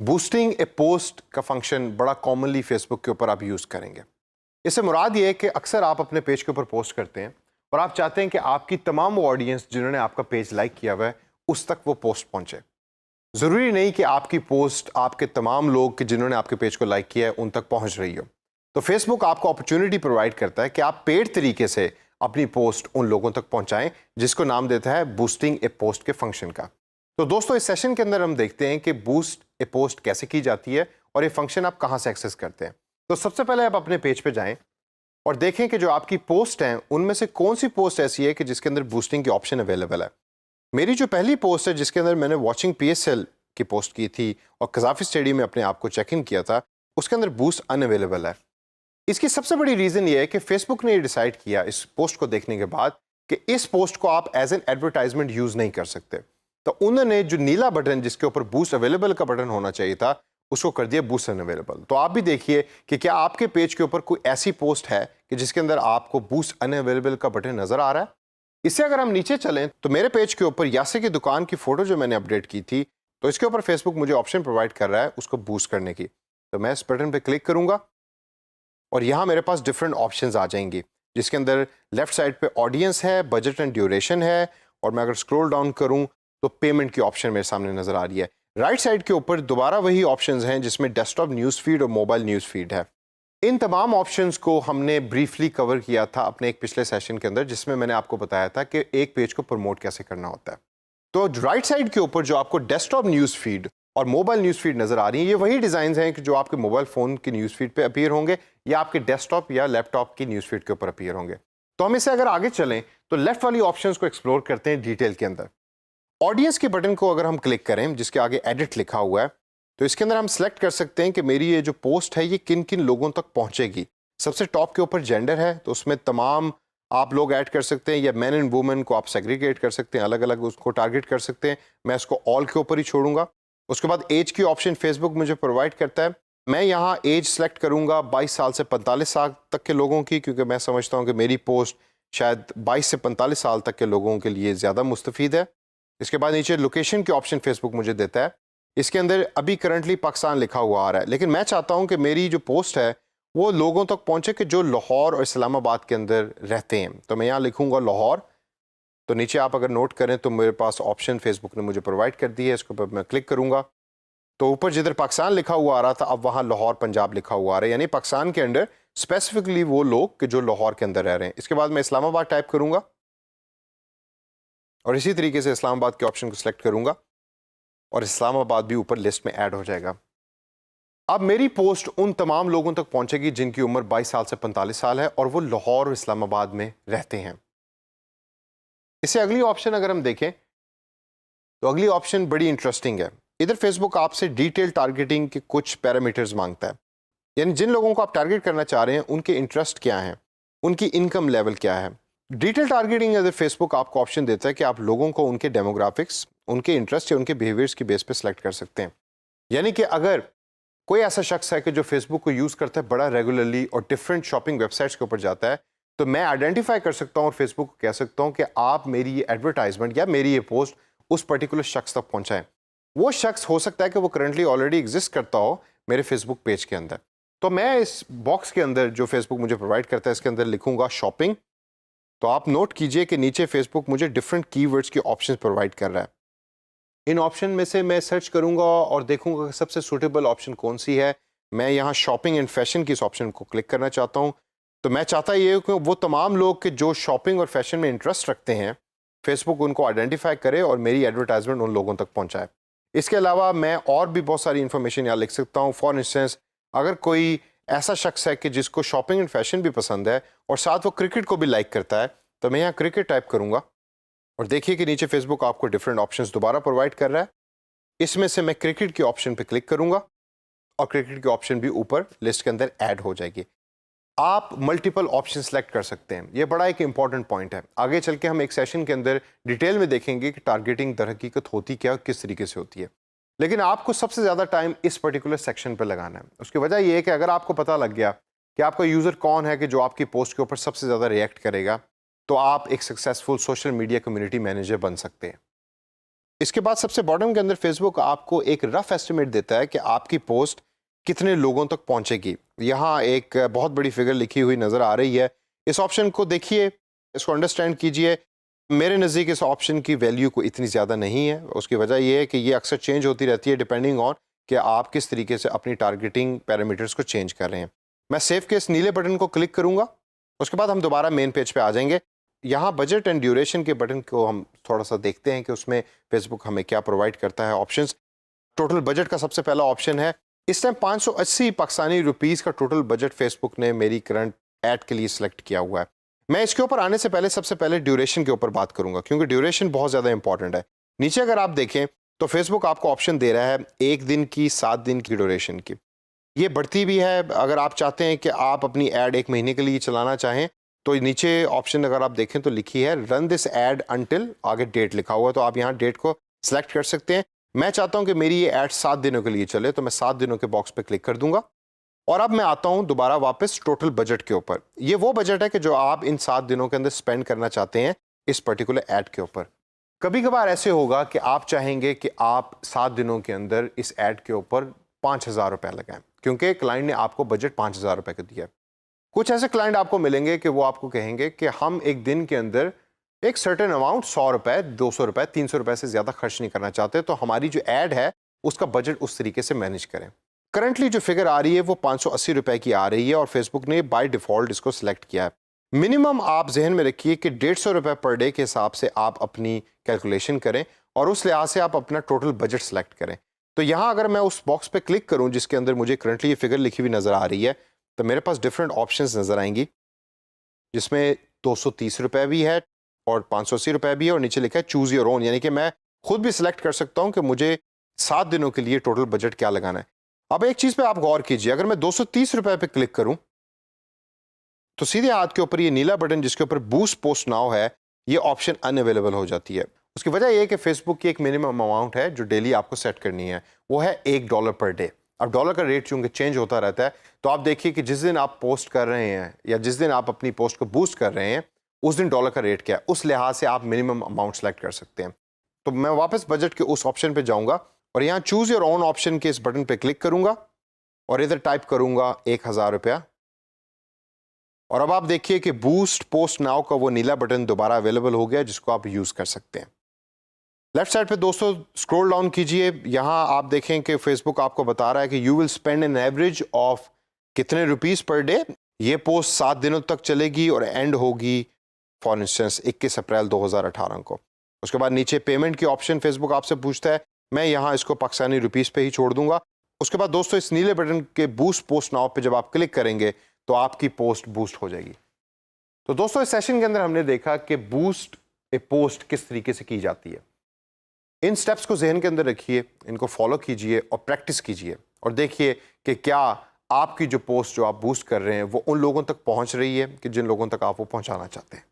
Boosting ए post का function बड़ा commonly Facebook के ऊपर आप यूज़ करेंगे। इससे मुराद ये है कि अक्सर आप अपने पेज के ऊपर पोस्ट करते हैं और आप चाहते हैं कि आपकी तमाम वो ऑडियंस जिन्होंने आपका पेज लाइक किया हुआ है उस तक वो पोस्ट पहुंचे। ज़रूरी नहीं कि आपकी पोस्ट आपके तमाम लोग कि जिन्होंने आपके पेज को लाइक किया है उन तक पहुंच रही हो। तो फेसबुक आपको अपॉर्चुनिटी प्रोवाइड करता है कि आप पेड तरीके से अपनी पोस्ट उन लोगों तक पहुंचाएं जिसको नाम देता है बूस्टिंग ए पोस्ट के फंक्शन का। तो दोस्तों, इस सेशन के अंदर हम देखते हैं कि बूस्ट ए पोस्ट कैसे की जाती है और ये फंक्शन आप कहां से एक्सेस करते हैं। तो सबसे पहले आप अपने पेज पे जाएं और देखें कि जो आपकी पोस्ट हैं उनमें से कौन सी पोस्ट ऐसी है कि जिसके अंदर बूस्टिंग की ऑप्शन अवेलेबल है। मेरी जो पहली पोस्ट है जिसके अंदर मैंने वॉचिंग पीएसएल की पोस्ट की थी और कजाफी स्टेडियम में अपने आप को चेक इन किया था, उसके अंदर बूस्ट अनअवेलेबल है। इसकी सबसे बड़ी रीज़न ये है कि फेसबुक ने ये डिसाइड किया इस पोस्ट को देखने के बाद कि इस पोस्ट को आप एज एन एडवर्टाइजमेंट यूज़ नहीं कर सकते। तो उन्होंने जो नीला बटन जिसके ऊपर बूस्ट अवेलेबल का बटन होना चाहिए था उसको कर दिया बूस्ट अनअवेलेबल। तो आप भी देखिए कि क्या आपके पेज के ऊपर कोई ऐसी पोस्ट है कि जिसके अंदर आपको बूस्ट अनअवेलेबल का बटन नजर आ रहा है। इससे अगर हम नीचे चलें तो मेरे पेज के ऊपर यासिर की दुकान की फोटो जो मैंने अपडेट की थी, तो इसके ऊपर फेसबुक मुझे ऑप्शन प्रोवाइड कर रहा है उसको बूस्ट करने की। तो मैं इस बटन पर क्लिक करूंगा और यहाँ मेरे पास डिफरेंट ऑप्शंस आ जाएंगी जिसके अंदर लेफ्ट साइड पे ऑडियंस है, बजट एंड ड्यूरेशन है, और मैं अगर स्क्रॉल डाउन करूँ तो पेमेंट की ऑप्शन मेरे सामने नजर आ रही है। राइट साइड के ऊपर दोबारा वही ऑप्शंस हैं जिसमें डेस्कटॉप न्यूज़ फीड और मोबाइल न्यूज़ फीड है। इन तमाम ऑप्शंस को हमने ब्रीफली कवर किया था अपने एक पिछले सेशन के अंदर जिसमें मैंने आपको बताया था कि एक पेज को प्रमोट कैसे करना होता है। तो राइट साइड के ऊपर जो आपको डेस्कटॉप न्यूज़ फीड और मोबाइल न्यूज़ फीड नजर आ रही है, ये वही डिज़ाइन हैं कि जो आपके मोबाइल फ़ोन की न्यूज़ फीड पे अपीयर होंगे या आपके डेस्कटॉप या लैपटॉप की न्यूज़ फीड के ऊपर अपीयर होंगे। तो हम इसे अगर आगे चलें तो लेफ्ट वाली ऑप्शंस को एक्सप्लोर करते हैं डिटेल के अंदर। ऑडियंस के बटन को अगर हम क्लिक करें जिसके आगे एडिट लिखा हुआ है, तो इसके अंदर हम सेलेक्ट कर सकते हैं कि मेरी ये जो पोस्ट है ये किन किन लोगों तक पहुंचेगी। सबसे टॉप के ऊपर जेंडर है तो उसमें तमाम आप लोग ऐड कर सकते हैं, या मैन एंड वुमेन को आप सेग्रीगेट कर सकते हैं, अलग अलग उसको टारगेट कर सकते हैं। मैं इसको ऑल के ऊपर ही छोड़ूंगा। उसके बाद एज की ऑप्शन फेसबुक मुझे प्रोवाइड करता है। मैं यहाँ एज सेलेक्ट करूंगा 22 साल से 45 साल तक के लोगों की, क्योंकि मैं समझता हूँ कि मेरी पोस्ट शायद 22 से 45 साल तक के लोगों के लिए ज़्यादा मुस्तफीद है। इसके बाद नीचे लोकेशन के ऑप्शन फेसबुक मुझे देता है। इसके अंदर अभी करंटली पाकिस्तान लिखा हुआ आ रहा है, लेकिन मैं चाहता हूं कि मेरी जो पोस्ट है वो लोगों तक पहुंचे कि जो लाहौर और इस्लामाबाद के अंदर रहते हैं। तो मैं यहाँ लिखूंगा लाहौर। तो नीचे आप अगर नोट करें तो मेरे पास ऑप्शन फेसबुक ने मुझे प्रोवाइड कर दी है। इसके ऊपर मैं क्लिक करूंगा तो ऊपर जिधर पाकिस्तान लिखा हुआ आ रहा था अब वहाँ लाहौर पंजाब लिखा हुआ आ रहा है, यानी पाकिस्तान के अंदर स्पेसिफिकली वो लोग कि जो लाहौर के अंदर रह रहे हैं। इसके बाद मैं इस्लामाबाद टाइप करूंगा और इसी तरीके से इस्लामाबाद के ऑप्शन को सिलेक्ट करूंगा और इस्लामाबाद भी ऊपर लिस्ट में ऐड हो जाएगा। अब मेरी पोस्ट उन तमाम लोगों तक पहुंचेगी जिनकी उम्र 22 साल से 45 साल है और वो लाहौर और इस्लामाबाद में रहते हैं। इससे अगली ऑप्शन अगर हम देखें तो अगली ऑप्शन बड़ी इंटरेस्टिंग है। इधर फेसबुक आपसे डिटेल टारगेटिंग के कुछ पैरामीटर्स मांगता है, यानी जिन लोगों को आप टारगेट करना चाह रहे हैं उनके इंटरेस्ट क्या हैं, उनकी इनकम लेवल क्या है। डिटेल टारगेटिंग अगर फेसबुक आपको ऑप्शन देता है कि आप लोगों को उनके डेमोग्राफिक्स, उनके इंटरेस्ट या उनके बिहेवियर्स की बेस पे सिलेक्ट कर सकते हैं। यानी कि अगर कोई ऐसा शख्स है कि जो फेसबुक को यूज़ करता है बड़ा रेगुलरली और डिफरेंट शॉपिंग वेबसाइट्स के ऊपर जाता है, तो मैं आइडेंटिफाई कर सकता हूँ और फेसबुक को कह सकता हूँ कि आप मेरी ये एडवर्टाइजमेंट या मेरी ये पोस्ट उस पर्टिकुलर शख्स तक पहुँचाएं। वो शख्स हो सकता है कि वो करंटली ऑलरेडी एग्जिस्ट करता हो मेरे फेसबुक पेज के अंदर। तो मैं इस बॉक्स के अंदर जो फेसबुक मुझे प्रोवाइड करता है इसके अंदर लिखूंगा शॉपिंग। तो आप नोट कीजिए कि नीचे फेसबुक मुझे डिफरेंट कीवर्ड्स के ऑप्शंस प्रोवाइड कर रहा है। इन ऑप्शन में से मैं सर्च करूंगा और देखूंगा कि सबसे सूटेबल ऑप्शन कौन सी है। मैं यहाँ शॉपिंग एंड फैशन की इस ऑप्शन को क्लिक करना चाहता हूँ। तो मैं चाहता ये कि वो तमाम लोग के जो शॉपिंग और फैशन में इंटरेस्ट रखते हैं फेसबुक उनको आइडेंटिफाई करे और मेरी एडवर्टाइजमेंट उन लोगों तक पहुँचाए। इसके अलावा मैं और भी बहुत सारी इन्फॉर्मेशन यहाँ लिख सकता हूँ। फॉर इंस्टेंस, अगर कोई ऐसा शख्स है कि जिसको शॉपिंग एंड फैशन भी पसंद है और साथ वो क्रिकेट को भी लाइक करता है, तो मैं यहाँ क्रिकेट टाइप करूँगा और देखिए कि नीचे फेसबुक आपको डिफरेंट ऑप्शंस दोबारा प्रोवाइड कर रहा है। इसमें से मैं क्रिकेट के ऑप्शन पे क्लिक करूँगा और क्रिकेट की ऑप्शन भी ऊपर लिस्ट के अंदर ऐड हो जाएगी। आप मल्टीपल ऑप्शन सेलेक्ट कर सकते हैं। ये बड़ा एक इंपॉर्टेंट पॉइंट है। आगे चल के हम एक सेशन के अंदर डिटेल में देखेंगे कि टारगेटिंग दर हकीकत होती क्या और किस तरीके से होती है, लेकिन आपको सबसे ज़्यादा टाइम इस पर्टिकुलर सेक्शन पर लगाना है। उसकी वजह यह है कि अगर आपको पता लग गया कि आपका यूज़र कौन है कि जो आपकी पोस्ट के ऊपर सबसे ज़्यादा रिएक्ट करेगा, तो आप एक successful social media community manager बन सकते हैं। इसके बाद सबसे बॉटम के अंदर फेसबुक आपको एक रफ एस्टिमेट देता है कि आपकी पोस्ट कितने लोगों तक पहुंचेगी। यहाँ एक बहुत बड़ी फिगर लिखी हुई नज़र आ रही है। इस ऑप्शन को देखिए, इसको अंडरस्टैंड कीजिए। मेरे नज़दीक इस ऑप्शन की वैल्यू को इतनी ज़्यादा नहीं है। उसकी वजह यह है कि ये अक्सर चेंज होती रहती है डिपेंडिंग ऑन कि आप किस तरीके से अपनी टारगेटिंग पैरामीटर्स को चेंज कर रहे हैं। मैं सेव के इस नीले बटन को क्लिक करूँगा। उसके बाद हम दोबारा मेन पेज पे आ जाएंगे। यहाँ बजट एंड ड्यूरेशन के बटन को हम थोड़ा सा देखते हैं कि उसमें फेसबुक हमें क्या प्रोवाइड करता है ऑप्शंस। टोटल बजट का सबसे पहला ऑप्शन है। इस टाइम 580 पाकिस्तानी रुपीज़ का टोटल बजट फेसबुक ने मेरी करंट ऐड के लिए सिलेक्ट किया हुआ है। मैं इसके ऊपर आने से पहले सबसे पहले ड्यूरेशन के ऊपर बात करूंगा, क्योंकि ड्यूरेशन बहुत ज़्यादा इंपॉर्टेंट है। नीचे अगर आप देखें तो फेसबुक आपको ऑप्शन दे रहा है 1 दिन की, 7 दिन की ड्यूरेशन की। ये बढ़ती भी है। अगर आप चाहते हैं कि आप अपनी ऐड 1 महीने के लिए चलाना चाहें तो नीचे ऑप्शन अगर आप देखें तो लिखी है रन दिस ऐड अंटिल, आगे डेट लिखा हुआ है, तो आप यहाँ डेट को सिलेक्ट कर सकते हैं। मैं चाहता हूँ कि मेरी ये ऐड 7 दिनों के लिए चले, तो मैं 7 दिनों के बॉक्स पे क्लिक कर दूंगा। और अब मैं आता हूं दोबारा वापस टोटल बजट के ऊपर। ये वो बजट है कि जो आप इन 7 दिनों के अंदर स्पेंड करना चाहते हैं इस पर्टिकुलर ऐड के ऊपर। कभी कभार ऐसे होगा कि आप चाहेंगे कि आप 7 दिनों के अंदर इस ऐड के ऊपर 5,000 रुपये लगाएं, क्योंकि क्लाइंट ने आपको बजट 5,000 रुपये का दिया है। कुछ ऐसे क्लाइंट आपको मिलेंगे कि वो आपको कहेंगे कि हम एक दिन के अंदर एक सर्टेन अमाउंट 100 रुपये, 200 रुपये, 300 रुपये से ज़्यादा खर्च नहीं करना चाहते, तो हमारी जो ऐड है उसका बजट उस तरीके से मैनेज करें। करंटली जो फिगर आ रही है वो 580 रुपये की आ रही है और फेसबुक ने बाय डिफ़ॉल्ट इसको सिलेक्ट किया है। मिनिमम आप जहन में रखिए कि 150 रुपये पर डे के हिसाब से आप अपनी कैलकुलेशन करें और उस लिहाज से आप अपना टोटल बजट सेलेक्ट करें। तो यहाँ अगर मैं उस बॉक्स पे क्लिक करूँ जिसके अंदर मुझे करंटली ये फिगर लिखी हुई नज़र आ रही है, तो मेरे पास डिफरेंट ऑप्शंस नज़र आएंगी, जिसमें 230 रुपये भी है और 580 रुपये भी है और नीचे लिखा है चूज़ योर ओन, यानी कि मैं खुद भी सिलेक्ट कर सकता हूँ कि मुझे 7 दिनों के लिए टोटल बजट क्या लगाना है। अब एक चीज़ पे आप गौर कीजिए, अगर मैं 230 रुपये पे क्लिक करूं तो सीधे हाथ के ऊपर ये नीला बटन जिसके ऊपर बूस्ट पोस्ट नाउ है, ये ऑप्शन अनअवेलेबल हो जाती है। उसकी वजह यह है कि फेसबुक की एक मिनिमम अमाउंट है जो डेली आपको सेट करनी है, वो है $1 पर डे। अब डॉलर का रेट चूंकि चेंज होता रहता है, तो आप देखिए कि जिस दिन आप पोस्ट कर रहे हैं या जिस दिन आप अपनी पोस्ट को बूस्ट कर रहे हैं उस दिन डॉलर का रेट क्या है, उस लिहाज से आप मिनिमम अमाउंट सेलेक्ट कर सकते हैं। तो मैं वापस बजट के उस ऑप्शन पे जाऊंगा और यहाँ चूज योर ओन ऑप्शन के इस बटन पे क्लिक करूंगा और इधर टाइप करूंगा 1,000 रुपया। और अब आप देखिए कि बूस्ट पोस्ट नाउ का वो नीला बटन दोबारा अवेलेबल हो गया जिसको आप यूज कर सकते हैं। लेफ्ट साइड पे दोस्तों स्क्रॉल डाउन कीजिए, यहां आप देखें कि फेसबुक आपको बता रहा है कि you will spend an average of कितने रुपीस पर डे। ये पोस्ट 7 दिनों तक चलेगी और एंड होगी फॉर इंस्टेंस 21 अप्रैल 2018 को। उसके बाद नीचे पेमेंट की ऑप्शन फेसबुक आपसे पूछता है, मैं यहाँ इसको पाकिस्तानी रुपीस पे ही छोड़ दूंगा। उसके बाद दोस्तों इस नीले बटन के बूस्ट पोस्ट नाउ पे जब आप क्लिक करेंगे तो आपकी पोस्ट बूस्ट हो जाएगी। तो दोस्तों इस सेशन के अंदर हमने देखा कि बूस्ट ए पोस्ट किस तरीके से की जाती है। इन स्टेप्स को जहन के अंदर रखिए, इनको फॉलो कीजिए और प्रैक्टिस कीजिए और देखिए कि क्या आपकी जो पोस्ट जो आप बूस्ट कर रहे हैं वो उन लोगों तक पहुंच रही है कि जिन लोगों तक आप वो पहुंचाना चाहते हैं।